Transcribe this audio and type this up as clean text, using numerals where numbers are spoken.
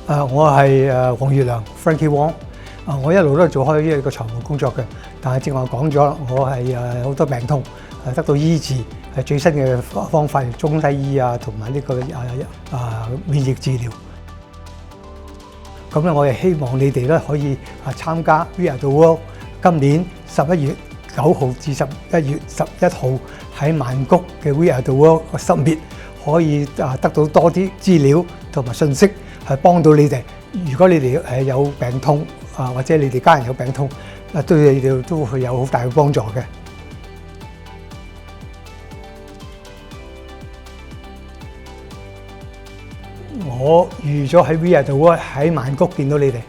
我係黃月亮 Frankie Wong。我一路都係做開呢個財務工作嘅，但係正話講咗，我係好多病痛得到醫治，係最新嘅方法，中西醫啊，同埋呢個免疫治療。咁咧，我亦希望你哋咧可以參加 We Are The World 今年11月9號至11月11號喺曼谷嘅 We Are The World Summit，可以得到多啲資料同埋信息，係幫到你哋。如果你哋有病痛或者你哋家人有病痛，對你哋都會有好大嘅幫助嘅。我預咗喺 We Are The World 喺曼谷見到你哋。